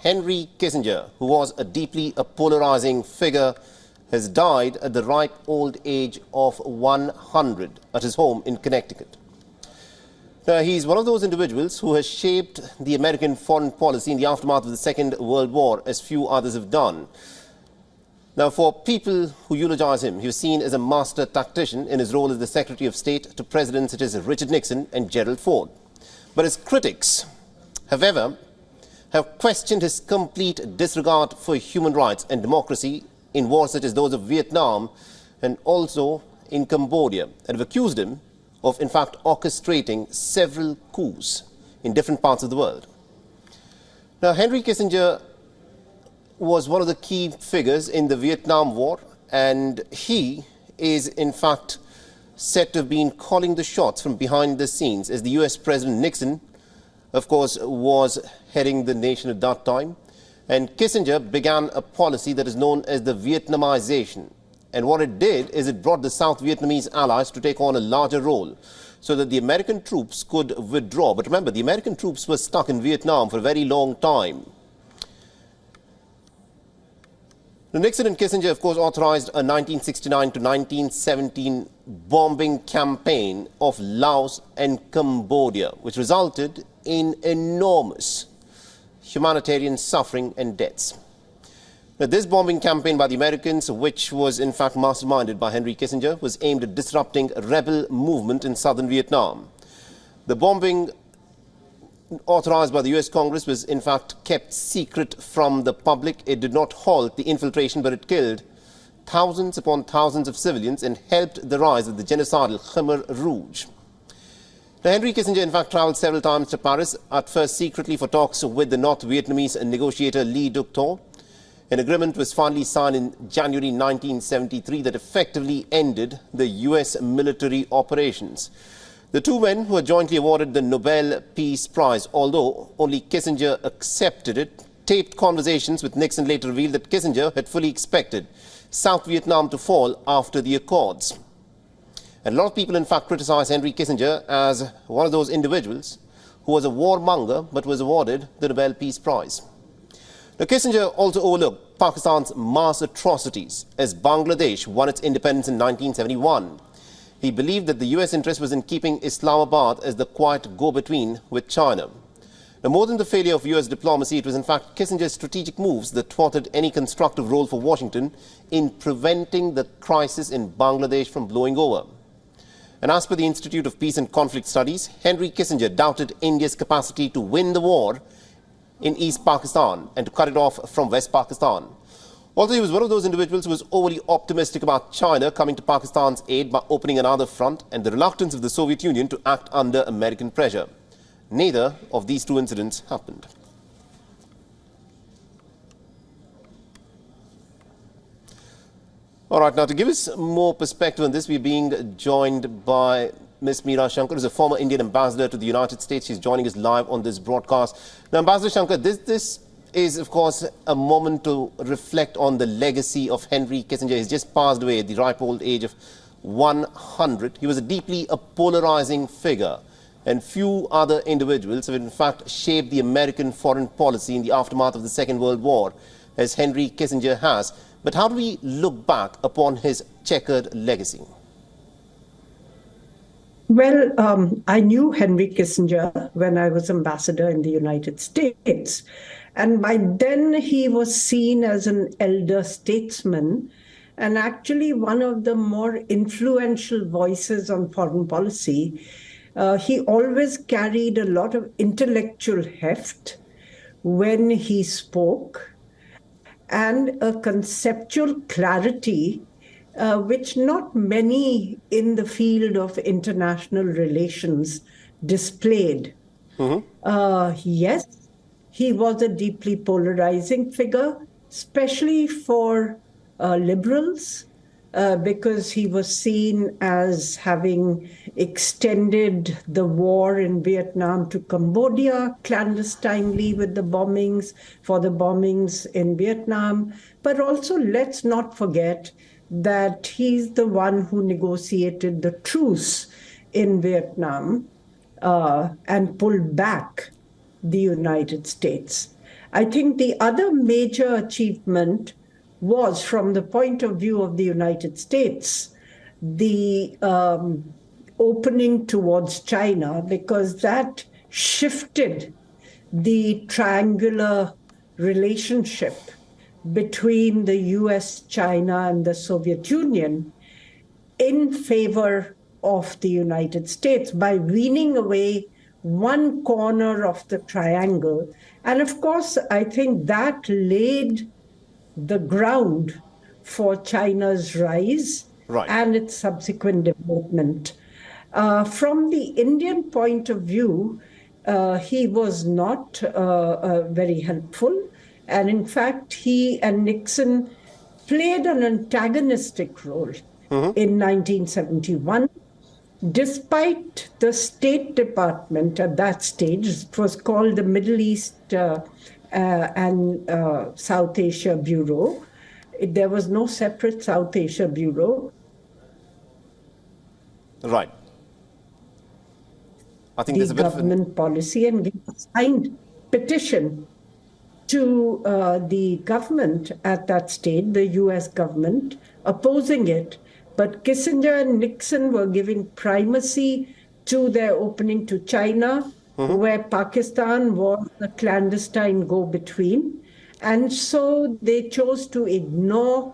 Henry Kissinger, who was a deeply polarizing figure, has died at the ripe old age of 100 at his home in Connecticut. Now, he's one of those individuals who has shaped the American foreign policy in the aftermath of the Second World War, as few others have done. Now, for people who eulogize him, he was seen as a master tactician in his role as the Secretary of State to presidents such as Richard Nixon and Gerald Ford. But his critics, however, have questioned his complete disregard for human rights and democracy in wars such as those of Vietnam and also in Cambodia, and have accused him of, in fact, orchestrating several coups in different parts of the world. Now, Henry Kissinger was one of the key figures in the Vietnam War, and he is, in fact, said to have been calling the shots from behind the scenes, as the U.S. President Nixon, of course, was heading the nation at that time. And Kissinger began a policy that is known as the Vietnamization. And what it did is it brought the South Vietnamese allies to take on a larger role so that the American troops could withdraw. But remember, the American troops were stuck in Vietnam for a very long time. Now, Nixon and Kissinger, of course, authorized a 1969 to 1917 bombing campaign of Laos and Cambodia, which resulted in enormous humanitarian suffering and deaths. Now, this bombing campaign by the Americans, which was in fact masterminded by Henry Kissinger, was aimed at disrupting a rebel movement in southern Vietnam. The bombing authorized by the U.S. Congress was in fact kept secret from the public. It did not halt the infiltration, but it killed thousands upon thousands of civilians and helped the rise of the genocidal Khmer Rouge. Now, Henry Kissinger, in fact, traveled several times to Paris, at first secretly for talks with the North Vietnamese negotiator Lee Duc Tho. An agreement was finally signed in January 1973 that effectively ended the U.S. military operations. The two men were jointly awarded the Nobel Peace Prize, although only Kissinger accepted it. Taped conversations with Nixon later revealed that Kissinger had fully expected South Vietnam to fall after the Accords. And a lot of people, in fact, criticize Henry Kissinger as one of those individuals who was a warmonger but was awarded the Nobel Peace Prize. Now, Kissinger also overlooked Pakistan's mass atrocities as Bangladesh won its independence in 1971. He believed that the U.S. interest was in keeping Islamabad as the quiet go-between with China. Now, more than the failure of U.S. diplomacy, it was in fact Kissinger's strategic moves that thwarted any constructive role for Washington in preventing the crisis in Bangladesh from blowing over. And as per the Institute of Peace and Conflict Studies, Henry Kissinger doubted India's capacity to win the war in East Pakistan and to cut it off from West Pakistan. Also, he was one of those individuals who was overly optimistic about China coming to Pakistan's aid by opening another front, and the reluctance of the Soviet Union to act under American pressure. Neither of these two incidents happened. All right, now to give us more perspective on this, we're being joined by Ms. Meera Shankar, who's a former Indian ambassador to the United States. She's joining us live on this broadcast. Now, Ambassador Shankar, this is, of course, a moment to reflect on the legacy of Henry Kissinger. He's just passed away at the ripe old age of 100. He was a deeply polarizing figure, and few other individuals have, in fact, shaped the American foreign policy in the aftermath of the Second World War as Henry Kissinger has. But how do we look back upon his checkered legacy? Well, I knew Henry Kissinger when I was ambassador in the United States. And by then, he was seen as an elder statesman and actually one of the more influential voices on foreign policy. He always carried a lot of intellectual heft when he spoke and a conceptual clarity which not many in the field of international relations displayed. Yes, he was a deeply polarizing figure, especially for liberals, because he was seen as having extended the war in Vietnam to Cambodia clandestinely with the bombings, for the bombings in Vietnam. But also, let's not forget that he's the one who negotiated the truce in Vietnam and pulled back the United States. I think the other major achievement was, from the point of view of the United States, the opening towards China, because that shifted the triangular relationship between the US, China, and the Soviet Union in favor of the United States by weaning away one corner of the triangle. And of course, I think that laid the ground for China's rise Right. and its subsequent development. From the Indian point of view, he was not very helpful. And in fact, he and Nixon played an antagonistic role in 1971. Despite the State Department at that stage, it was called the Middle East and South Asia Bureau. There was no separate South Asia Bureau. Right. I think The there's a bit government policy, and signed petition to the government at that stage, the US government, opposing it. But Kissinger and Nixon were giving primacy to their opening to China, where Pakistan was a clandestine go-between. And so they chose to ignore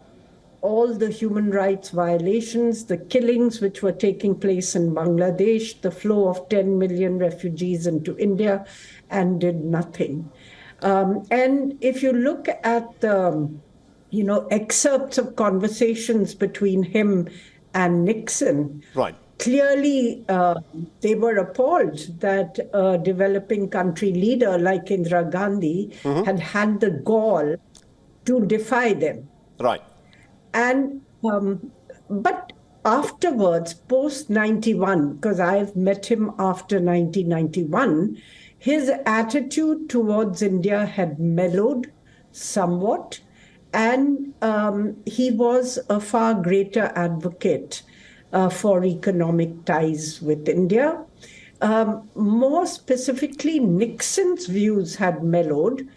all the human rights violations, the killings which were taking place in Bangladesh, the flow of 10 million refugees into India, and did nothing. And if you look at the excerpts of conversations between him and Nixon, right. Clearly, they were appalled that a developing country leader like Indira Gandhi had had the gall to defy them. Right. And but afterwards, post 91, because I've met him after 1991, his attitude towards India had mellowed somewhat, and he was a far greater advocate for economic ties with India. More specifically, Nixon's views had mellowed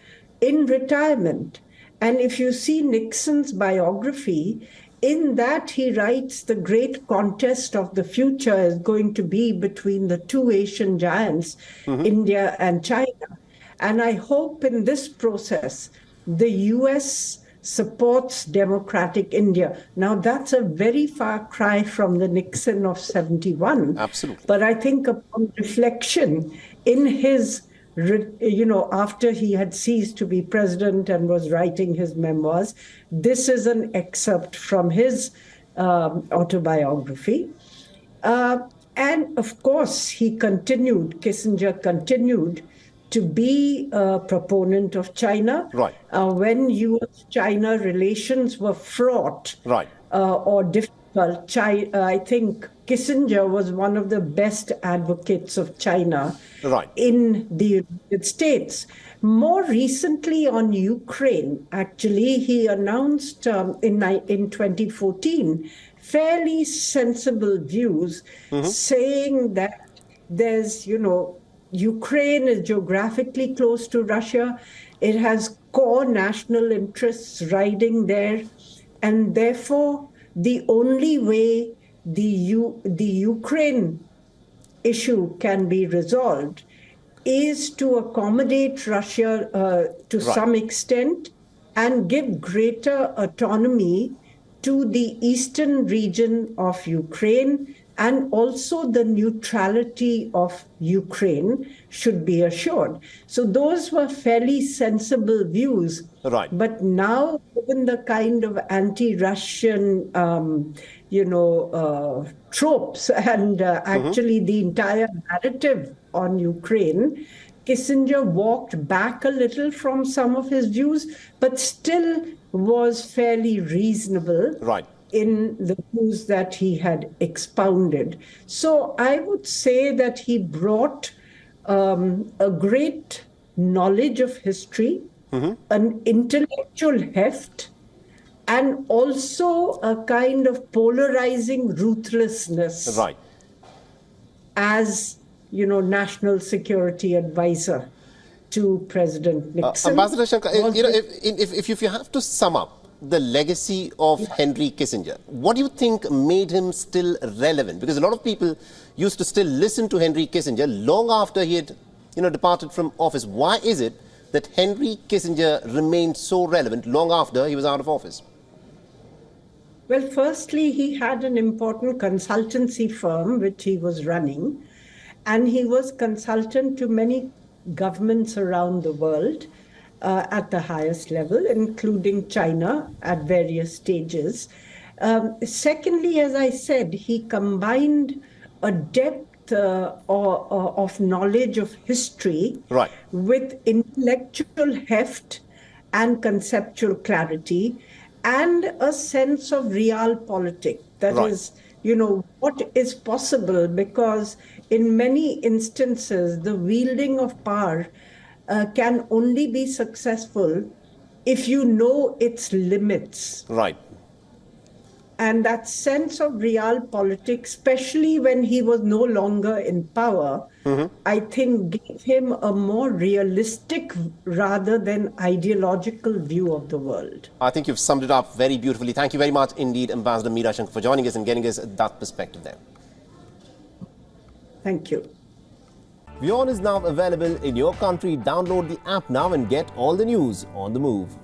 in retirement. And if you see Nixon's biography, in that he writes the great contest of the future is going to be between the two Asian giants, India and China. And I hope in this process, the US supports democratic India. Now, that's a very far cry from the Nixon of 71. Absolutely. But I think upon reflection in his, after he had ceased to be president and was writing his memoirs, this is an excerpt from his autobiography. And of course, Kissinger continued to be a proponent of China. Right. When US-China relations were fraught right. Or difficult, I think Kissinger was one of the best advocates of China right. in the United States. More recently on Ukraine, actually, he announced in 2014 fairly sensible views, saying that there's, Ukraine is geographically close to Russia. It has core national interests riding there. And therefore, the only way the Ukraine issue can be resolved is to accommodate Russia to some extent and give greater autonomy to the eastern region of Ukraine, and also the neutrality of Ukraine should be assured. So those were fairly sensible views. Right. But now, given the kind of anti-Russian, tropes and actually the entire narrative on Ukraine, Kissinger walked back a little from some of his views, but still was fairly reasonable. Right. In the views that he had expounded. So I would say that he brought a great knowledge of history, an intellectual heft, and also a kind of polarizing ruthlessness. Right. As, national security advisor. to President Nixon. Ambassador Shankar, if you have to sum up the legacy of Henry Kissinger, what do you think made him still relevant? Because a lot of people used to still listen to Henry Kissinger long after he had, departed from office. Why is it that Henry Kissinger remained so relevant long after he was out of office? Well, firstly, he had an important consultancy firm which he was running, and he was consultant to many governments around the world at the highest level, including China at various stages. Secondly, as I said, he combined a depth of knowledge of history with intellectual heft and conceptual clarity and a sense of realpolitik. That is, what is possible, because in many instances, the wielding of power can only be successful if you know its limits. Right. And that sense of realpolitik, especially when he was no longer in power, I think gave him a more realistic rather than ideological view of the world. I think you've summed it up very beautifully. Thank you very much indeed, Ambassador Meera Shankar, for joining us and getting us that perspective there. Thank you. WION is now available in your country. Download the app now and get all the news on the move.